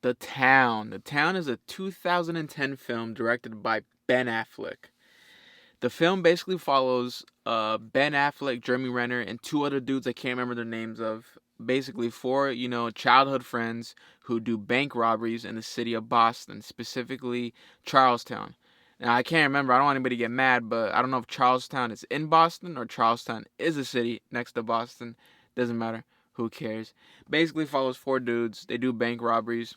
The Town. The Town is a 2010 film directed by Ben Affleck. The film basically follows Ben Affleck, Jeremy Renner, and two other dudes I can't remember their names of. Basically, four childhood friends who do bank robberies in the city of Boston, specifically Charlestown. Now I can't remember. I don't want anybody to get mad, but I don't know if Charlestown is in Boston or Charlestown is a city next to Boston. Doesn't matter. Who cares? Basically follows four dudes. They do bank robberies.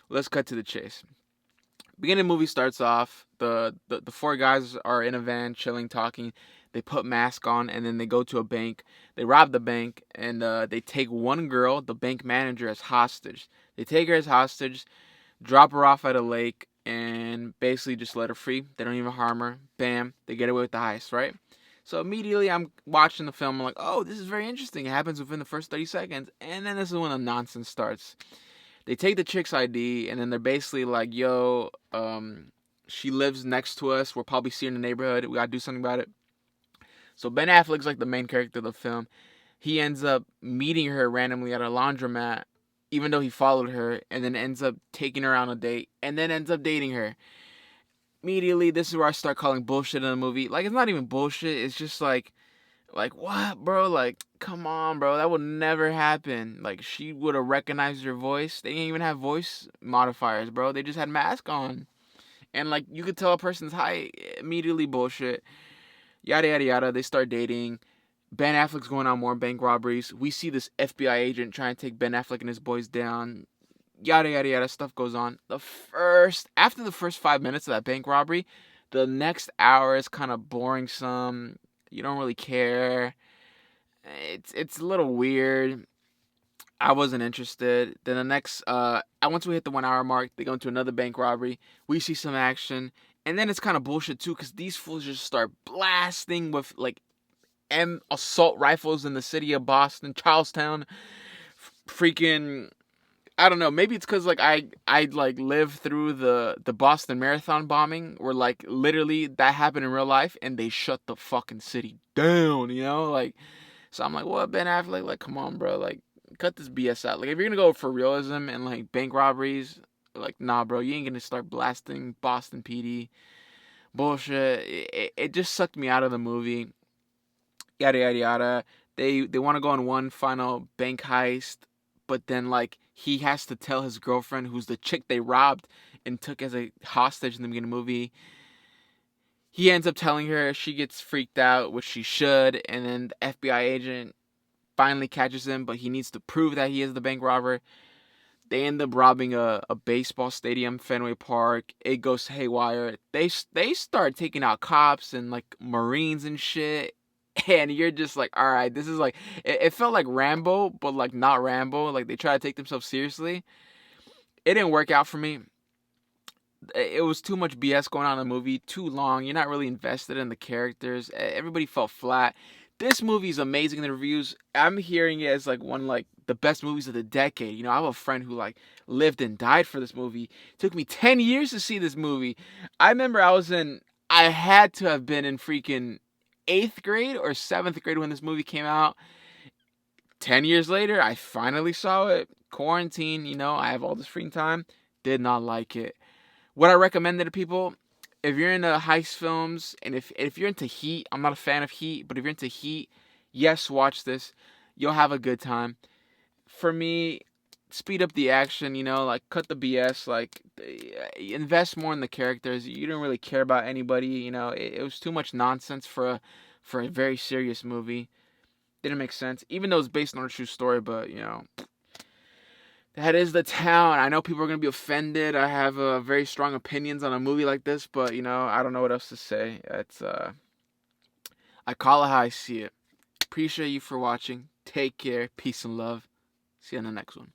Let's cut to the chase. Beginning of the movie starts off, the four guys are in a van chilling, talking. They put masks on and then they go to a bank. They rob the bank and they take one girl, the bank manager, as hostage. They take her as hostage, drop her off at a lake, and basically just let her free. They don't even harm her. Bam, they get away with the heist, right? So immediately I'm watching the film. I'm like, oh, this is very interesting. It happens within the first 30 seconds. And then this is when the nonsense starts. They take the chick's ID and then they're basically like, yo, she lives next to us. We'll probably see her in the neighborhood. We gotta do something about it. So Ben Affleck's like the main character of the film. He ends up meeting her randomly at a laundromat, even though he followed her, and then ends up taking her on a date, and then ends up dating her. Immediately, this is where I start calling bullshit in the movie. Like, it's not even bullshit. It's just like what, bro? Like, come on, bro. That would never happen. Like, she would have recognized your voice. They didn't even have voice modifiers, bro. They just had mask on, and like you could tell a person's height immediately. Bullshit. Yada yada yada. They start dating. Ben Affleck's going on more bank robberies. We see this FBI agent trying to take Ben Affleck and his boys down. Yada yada yada. Stuff goes on. After the first 5 minutes of that bank robbery, the next hour is kind of boring. You don't really care. It's a little weird. I wasn't interested. Then once we hit the 1 hour mark, they go into another bank robbery. We see some action, and then it's kind of bullshit too, because these fools just start blasting with like assault rifles in the city of Boston, Charlestown. Freaking, I don't know. Maybe it's because like I like lived through the Boston Marathon bombing, where like literally that happened in real life, and they shut the fucking city down. Like. So I'm like, what, Ben Affleck? Like, come on, bro. Like, cut this BS out. Like, if you're gonna go for realism and like bank robberies, like, nah, bro, you ain't gonna start blasting Boston PD. Bullshit. It just sucked me out of the movie. Yada yada yada. They want to go on one final bank heist, but then like he has to tell his girlfriend, who's the chick they robbed and took as a hostage in the beginning of the movie. He ends up telling her, she gets freaked out, which she should, and then the FBI agent finally catches him, but he needs to prove that he is the bank robber. They end up robbing a baseball stadium, Fenway Park. It goes haywire. They start taking out cops and like Marines and shit. And you're just like, all right, this is like, it felt like Rambo, but like not Rambo. Like they try to take themselves seriously. It didn't work out for me. It was too much BS going on in the movie, too long. You're not really invested in the characters. Everybody felt flat. This movie is amazing in the reviews. I'm hearing it as like one like the best movies of the decade. I have a friend who like lived and died for this movie. It took me 10 years to see this movie. I remember I had to have been in freaking 8th grade or 7th grade when this movie came out. 10 years later, I finally saw it. Quarantine, I have all this free time. Did not like it. What I recommend to people, if you're into heist films and if you're into Heat, I'm not a fan of Heat, but if you're into Heat, yes, watch this. You'll have a good time. For me, speed up the action, like cut the BS, like invest more in the characters. You don't really care about anybody, it was too much nonsense for a very serious movie. Didn't make sense, even though it's based on a true story, but that is The Town. I know people are going to be offended. I have very strong opinions on a movie like this, but, I don't know what else to say. I call it how I see it. Appreciate you for watching. Take care. Peace and love. See you on the next one.